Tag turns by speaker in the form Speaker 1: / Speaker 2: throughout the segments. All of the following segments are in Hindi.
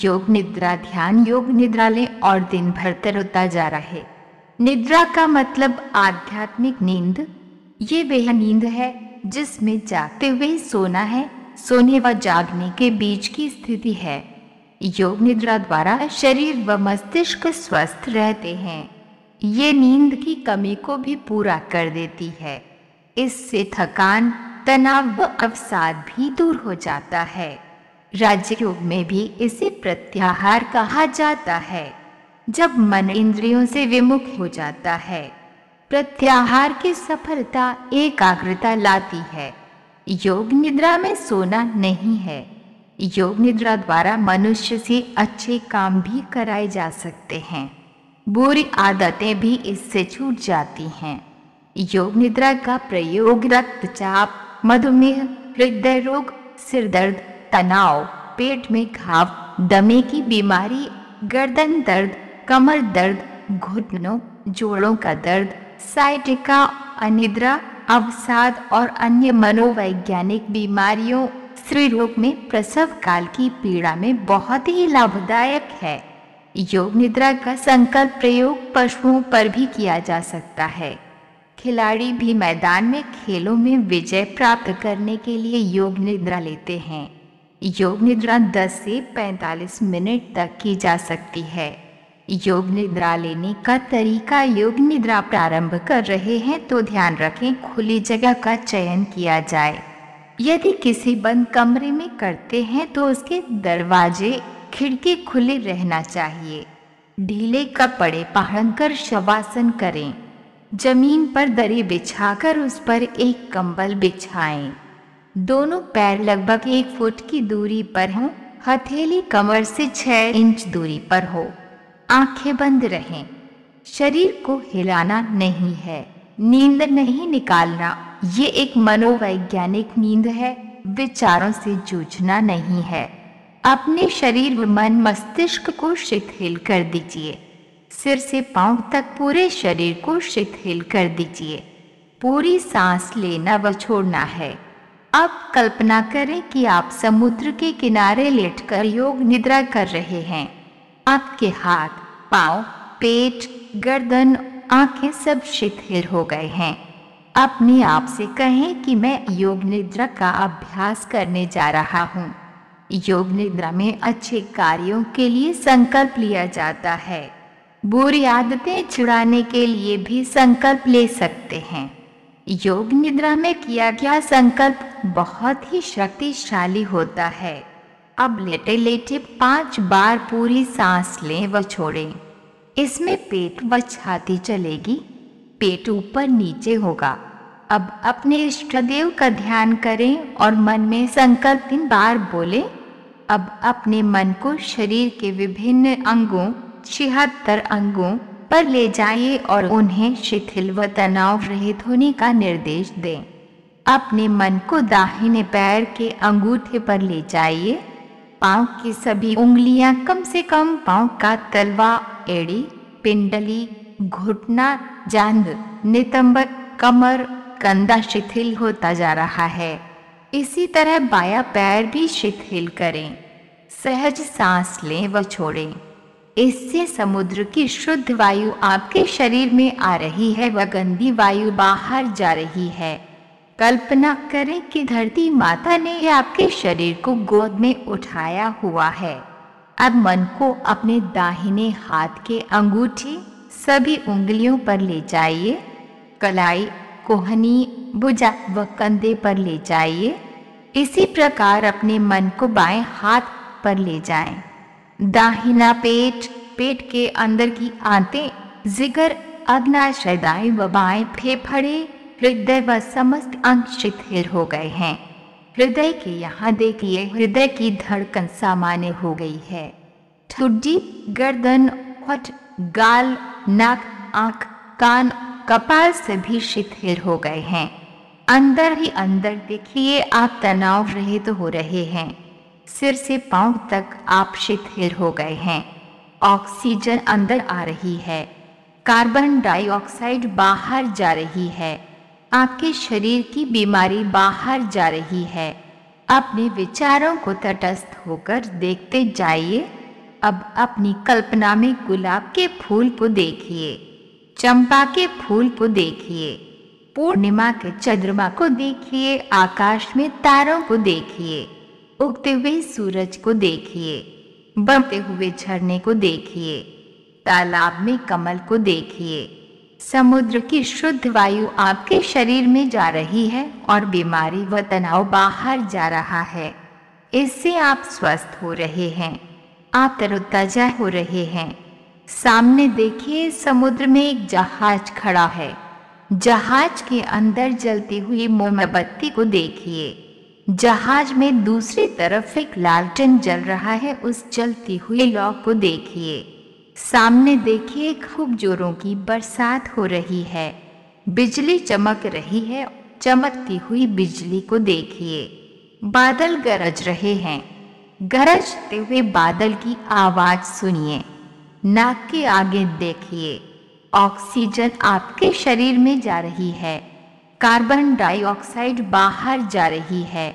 Speaker 1: योग निद्रा ध्यान योग निद्रा लें और दिन भर तरोताजा रहे। निद्रा का मतलब आध्यात्मिक नींद। ये वह नींद है जिसमें जागते हुए सोना है, सोने व जागने के बीच की स्थिति है। योग निद्रा द्वारा शरीर व मस्तिष्क स्वस्थ रहते हैं। ये नींद की कमी को भी पूरा कर देती है। इससे थकान, तनाव व अवसाद भी दूर हो जाता है। राजयोग में भी इसे प्रत्याहार कहा जाता है, जब मन इंद्रियों से विमुख हो जाता है। प्रत्याहार की सफलता एकाग्रता लाती है। योग निद्रा में सोना नहीं है। योग निद्रा द्वारा मनुष्य से अच्छे काम भी कराए जा सकते हैं। बुरी आदतें भी इससे छूट जाती हैं। योग निद्रा का प्रयोग रक्तचाप, मधुमेह, हृदय रोग, सिर दर्द, तनाव, पेट में घाव, दमे की बीमारी, गर्दन दर्द, कमर दर्द, घुटनों जोड़ों का दर्द, साइटिका, अनिद्रा, अवसाद और अन्य मनोवैज्ञानिक बीमारियों, स्त्री रोग में प्रसव काल की पीड़ा में बहुत ही लाभदायक है। योग निद्रा का संकल्प प्रयोग पशुओं पर भी किया जा सकता है। खिलाड़ी भी मैदान में खेलों में विजय प्राप्त करने के लिए योग निद्रा लेते हैं। योग निद्रा 10 से 45 मिनट तक की जा सकती है। योग निद्रा लेने का तरीका। योग निद्रा प्रारंभ कर रहे हैं तो ध्यान रखें खुली जगह का चयन किया जाए। यदि किसी बंद कमरे में करते हैं तो उसके दरवाजे, खिड़की खुले रहना चाहिए। ढीले कपड़े पहनकर शवासन करें। जमीन पर दरी बिछाकर उस पर एक कंबल बिछाएं। दोनों पैर लगभग 1 फुट की दूरी पर हों। हथेली कमर से 6 इंच दूरी पर हो। आंखें बंद रहें। शरीर को हिलाना नहीं है। नींद नहीं निकालना। ये एक मनोवैज्ञानिक नींद है, विचारों से जूझना नहीं है। अपने शरीर व मन मस्तिष्क को शिथिल कर दीजिए। सिर से पांव तक पूरे शरीर को शिथिल कर दीजिए। पूरी सांस लेना व छोड़ना है। अब कल्पना करें कि आप समुद्र के किनारे लेटकर योग निद्रा कर रहे हैं। आपके हाथ, पांव, पेट, गर्दन, आंखें सब शिथिल हो गए हैं। अपने आप से कहें कि मैं योग निद्रा का अभ्यास करने जा रहा हूँ। योग निद्रा में अच्छे कार्यों के लिए संकल्प लिया जाता है। बुरी आदतें छुड़ाने के लिए भी संकल्प ले सकते हैं। योग निद्रा में किया गया संकल्प बहुत ही शक्तिशाली होता है। अब लेटे लेटे 5 बार पूरी सांस लें व छोड़ें। इसमें पेट व छाती चलेगी। पेट ऊपर नीचे होगा। अब अपने इष्ट देव का ध्यान करें और मन में संकल्प 3 बार बोलें। अब अपने मन को शरीर के विभिन्न अंगों, 76 अंगों पर ले जाइए और उन्हें शिथिल व तनाव रहित होने का निर्देश दें। अपने मन को दाहिने पैर के अंगूठे पर ले जाइए। पांव की सभी उंगलियां, कम से कम पांव का तलवा, एड़ी, पिंडली, घुटना, जांघ, नितंब, कमर, कंधा शिथिल होता जा रहा है। इसी तरह बायां पैर भी शिथिल करें। सहज सांस लें व छोड़ें। इससे समुद्र की शुद्ध वायु आपके शरीर में आ रही है व गंदी वायु बाहर जा रही है। कल्पना करें कि धरती माता ने आपके शरीर को गोद में उठाया हुआ है। अब मन को अपने दाहिने हाथ के अंगूठे, सभी उंगलियों पर ले जाइए। कलाई, कोहनी, भुजा व कंधे पर ले जाइए। इसी प्रकार अपने मन को बाएं हाथ पर ले जाएं। दाहिना पेट, पेट के अंदर की आंतें, जिगर, अग्नाशय दाएं व बाएं फेफड़े, हृदय व समस्त अंग शिथिल हो गए हैं। हृदय के यहाँ देखिए, हृदय की धड़कन सामान्य हो गई है। ठुड्डी, गर्दन, होठ, गाल, नाक, आंख, कान, कपाल सभी शिथिल हो गए हैं। अंदर ही अंदर देखिए, आप तनाव रहित हो रहे हैं। सिर से पांव तक आप शिथिल हो गए हैं। ऑक्सीजन अंदर आ रही है। कार्बन डाइऑक्साइड बाहर जा रही है। आपके शरीर की बीमारी बाहर जा रही है। अपने विचारों को तटस्थ होकर देखते जाइए। अब अपनी कल्पना में गुलाब के फूल को देखिए, चंपा के फूल को देखिए, पूर्णिमा के चंद्रमा को देखिए, आकाश में तारों को देखिए, उगते हुए सूरज को देखिए, बहते हुए झरने को देखिए, तालाब में कमल को देखिए। समुद्र की शुद्ध वायु आपके शरीर में जा रही है और बीमारी व तनाव बाहर जा रहा है। इससे आप स्वस्थ हो रहे हैं, आप तरोताजा हो रहे हैं। सामने देखिए, समुद्र में एक जहाज खड़ा है। जहाज के अंदर जलती हुई मोमबत्ती को देखिए। जहाज में दूसरी तरफ एक लालटेन जल रहा है, उस जलती हुई लौ को देखिए। सामने देखिए, खूब जोरों की बरसात हो रही है, बिजली चमक रही है। चमकती हुई बिजली को देखिए। बादल गरज रहे हैं, गरजते हुए बादल की आवाज सुनिए। नाक के आगे देखिए, ऑक्सीजन आपके शरीर में जा रही है, कार्बन डाइऑक्साइड बाहर जा रही है।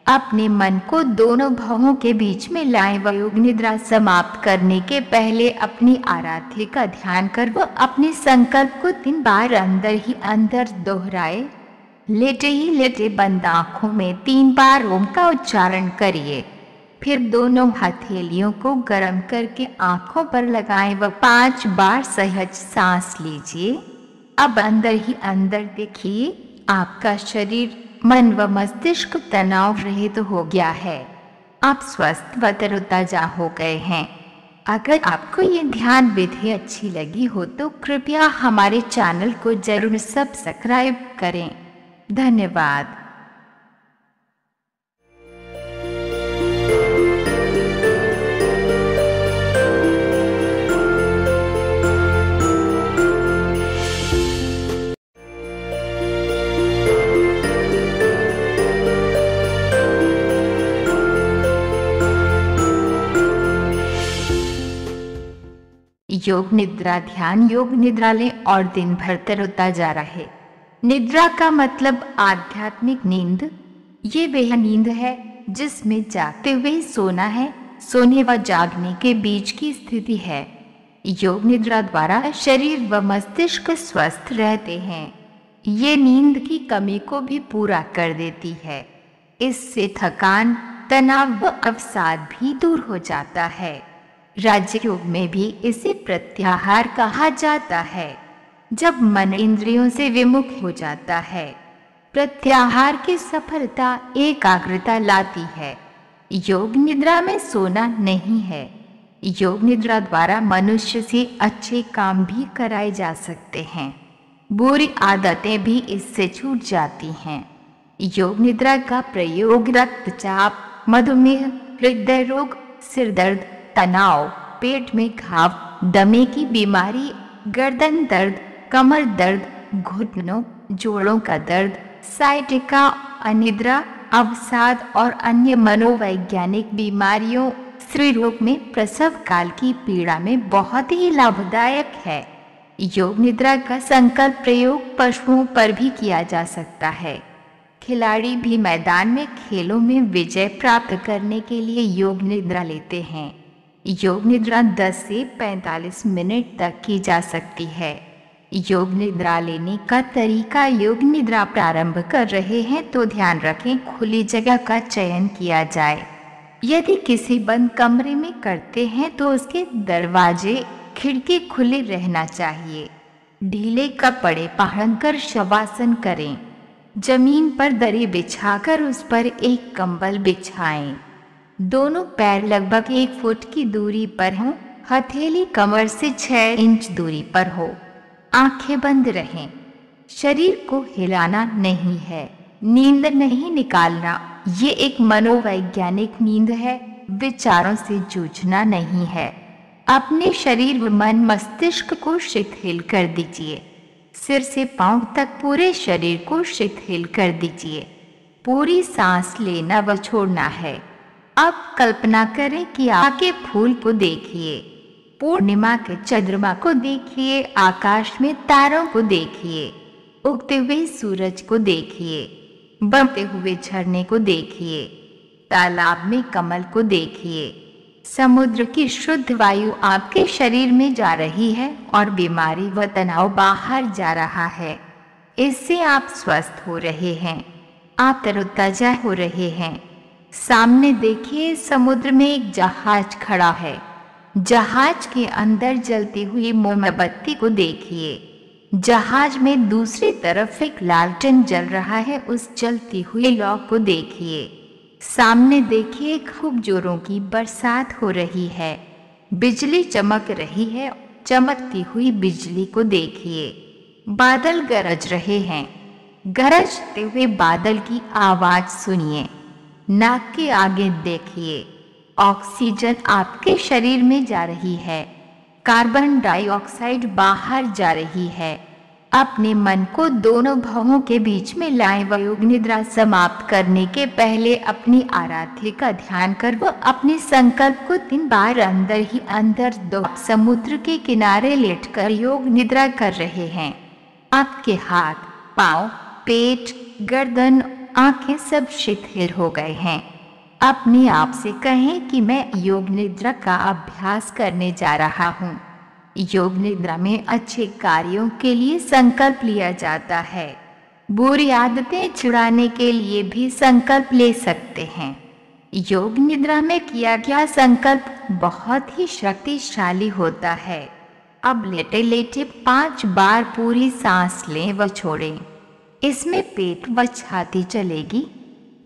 Speaker 1: अपने मन को दोनों भवों के बीच में लाएं व योग निद्रा समाप्त करने के पहले अपनी आराध्य का ध्यान कर व अपने संकल्प को 3 बार अंदर ही अंदर दोहराए। लेटे ही लेटे बंद आंखों में 3 बार ओम का उच्चारण करिए। फिर दोनों हथेलियों को गर्म करके आंखों पर लगाएं व 5 बार सहज सांस लीजिए। अब अंदर ही अंदर देखिए, आपका शरीर, मन व मस्तिष्क तनाव रहित हो गया है। आप स्वस्थ व तरोताजा हो गए हैं। अगर आपको ये ध्यान विधि अच्छी लगी हो तो कृपया हमारे चैनल को जरूर सब्सक्राइब करें। धन्यवाद। योग निद्रा ध्यान योग निद्रा लें और दिन भर तरोताजा रहे। निद्रा का मतलब आध्यात्मिक नींद। ये वह नींद है जिसमें जागते हुए सोना है, सोने व जागने के बीच की स्थिति है। योग निद्रा द्वारा शरीर व मस्तिष्क स्वस्थ रहते हैं। ये नींद की कमी को भी पूरा कर देती है। इससे थकान, तनाव व अवसाद भी दूर हो जाता है। राजयोग में भी इसे प्रत्याहार कहा जाता है, जब मन इंद्रियों से विमुख हो जाता है। प्रत्याहार की सफलता एकाग्रता लाती है। योग निद्रा में सोना नहीं है। योग निद्रा द्वारा मनुष्य से अच्छे काम भी कराए जा सकते हैं। बुरी आदतें भी इससे छूट जाती हैं। योग निद्रा का प्रयोग रक्तचाप, मधुमेह, हृदय रोग, सिर दर्द, तनाव, पेट में घाव, दमे की बीमारी, गर्दन दर्द, कमर दर्द, घुटनों, जोड़ों का दर्द, साइटिका, अनिद्रा, अवसाद और अन्य मनोवैज्ञानिक बीमारियों, स्त्री रोग में प्रसव काल की पीड़ा में बहुत ही लाभदायक है। योग निद्रा का संकल्प प्रयोग पशुओं पर भी किया जा सकता है। खिलाड़ी भी मैदान में खेलों में विजय प्राप्त करने के लिए योग निद्रा लेते हैं। योग निद्रा 10 से 45 मिनट तक की जा सकती है। योग निद्रा लेने का तरीका। योग निद्रा प्रारंभ कर रहे हैं तो ध्यान रखें खुली जगह का चयन किया जाए। यदि किसी बंद कमरे में करते हैं तो उसके दरवाजे, खिड़की खुले रहना चाहिए। ढीले कपड़े पहनकर शवासन करें। जमीन पर दरी बिछाकर उस पर एक कंबल बिछाएं। दोनों पैर लगभग 1 फुट की दूरी पर हों। हथेली कमर से 6 इंच दूरी पर हो। आंखें बंद रहें। शरीर को हिलाना नहीं है। नींद नहीं निकालना। ये एक मनोवैज्ञानिक नींद है, विचारों से जूझना नहीं है। अपने शरीर व मन मस्तिष्क को शिथिल कर दीजिए। सिर से पांव तक पूरे शरीर को शिथिल कर दीजिए। पूरी सांस लेना व छोड़ना है। अब कल्पना करें कि आगे फूल को देखिए, पूर्णिमा के चंद्रमा को देखिए, आकाश में तारों को देखिए, उगते हुए सूरज को देखिए, बहते हुए झरने को देखिए, तालाब में कमल को देखिए, समुद्र की शुद्ध वायु आपके शरीर में जा रही है और बीमारी व तनाव बाहर जा रहा है। इससे आप स्वस्थ हो रहे हैं, आप तरोताजा हो रहे हैं। सामने देखिए, समुद्र में एक जहाज खड़ा है। जहाज के अंदर जलती हुई मोमबत्ती को देखिए। जहाज में दूसरी तरफ एक लालटेन जल रहा है। उस जलती हुई लौ को देखिए। सामने देखिए, खूब जोरों की बरसात हो रही है। बिजली चमक रही है। चमकती हुई बिजली को देखिए। बादल गरज रहे हैं। गरजते हुए बादल की आवाज सुनिए। नाक के आगे देखिए, ऑक्सीजन आपके शरीर में जा रही है, कार्बन डाइऑक्साइड बाहर जा रही है। अपने मन को दोनों भावों के बीच में लाएं व योग निद्रा समाप्त करने के पहले अपनी आराध्य का ध्यान कर व अपने संकल्प को 3 बार अंदर ही अंदर दो। समुद्र के किनारे लेटकर योग निद्रा कर रहे हैं। आपके हाथ, पाँव, पेट, गर्दन, आंखें सब शिथिल हो गए हैं। अपने आप से कहें कि मैं योग निद्रा का अभ्यास करने जा रहा हूँ। योग निद्रा में अच्छे कार्यों के लिए संकल्प लिया जाता है। बुरी आदतें छुड़ाने के लिए भी संकल्प ले सकते हैं। योग निद्रा में किया गया संकल्प बहुत ही शक्तिशाली होता है। अब लेटे लेटे 5 बार पूरी सांस लें व छोड़ें। इसमें पेट व छाती चलेगी,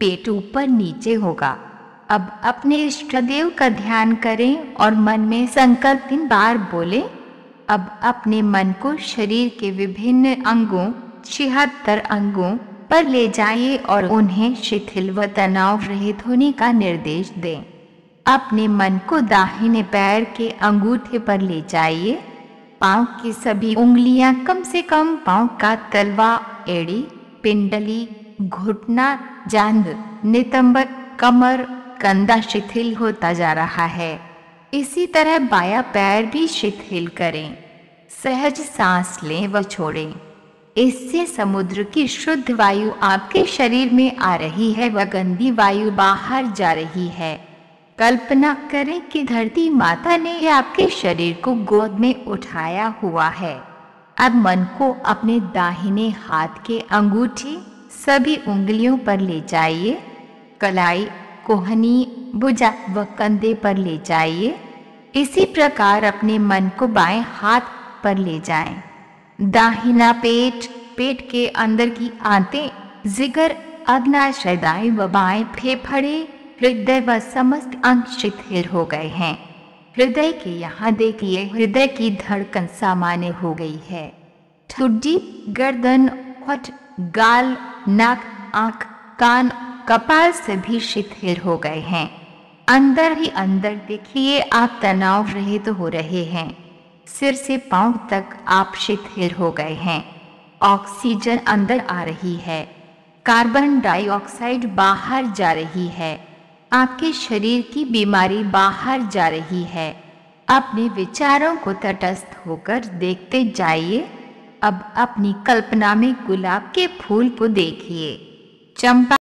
Speaker 1: पेट ऊपर नीचे होगा। अब अपने इष्ट देव का ध्यान करें और मन में संकल्प 3 बार बोलें। अब अपने मन को शरीर के विभिन्न अंगों, 76 अंगों पर ले जाइए और उन्हें शिथिल व तनाव रहित होने का निर्देश दें। अपने मन को दाहिने पैर के अंगूठे पर ले जाइए। पांव की सभी उंगलियां, कम से कम पांव का तलवा, एड़ी, पिंडली, घुटना, जांघ, नितंब, कमर, कंधा शिथिल होता जा रहा है। इसी तरह बायां पैर भी शिथिल करें। सहज सांस लें व छोड़ें। इससे समुद्र की शुद्ध वायु आपके शरीर में आ रही है व गंदी वायु बाहर जा रही है। कल्पना करें कि धरती माता ने आपके शरीर को गोद में उठाया हुआ है। अब मन को अपने दाहिने हाथ के अंगूठे, सभी उंगलियों पर ले जाइए। कलाई, कोहनी, भुजा व कंधे पर ले जाइए। इसी प्रकार अपने मन को बाएं हाथ पर ले जाएं। दाहिना पेट, पेट के अंदर की आंतें, जिगर, अग्नाशय व बाएं फेफड़े, हृदय व समस्त अंग शिथिल हो गए हैं। हृदय के यहाँ देखिए, हृदय की धड़कन सामान्य हो गई है। ठुड्डी, गर्दन, होठ, गाल, नाक, आंख, कान, कपाल सभी शिथिल हो गए हैं। अंदर ही अंदर देखिए, आप तनाव रहित हो रहे हैं। सिर से पांव तक आप शिथिल हो गए हैं। ऑक्सीजन अंदर आ रही है, कार्बन डाइऑक्साइड बाहर जा रही है। आपके शरीर की बीमारी बाहर जा रही है। अपने विचारों को तटस्थ होकर देखते जाइए। अब अपनी कल्पना में गुलाब के फूल को देखिए, चंपा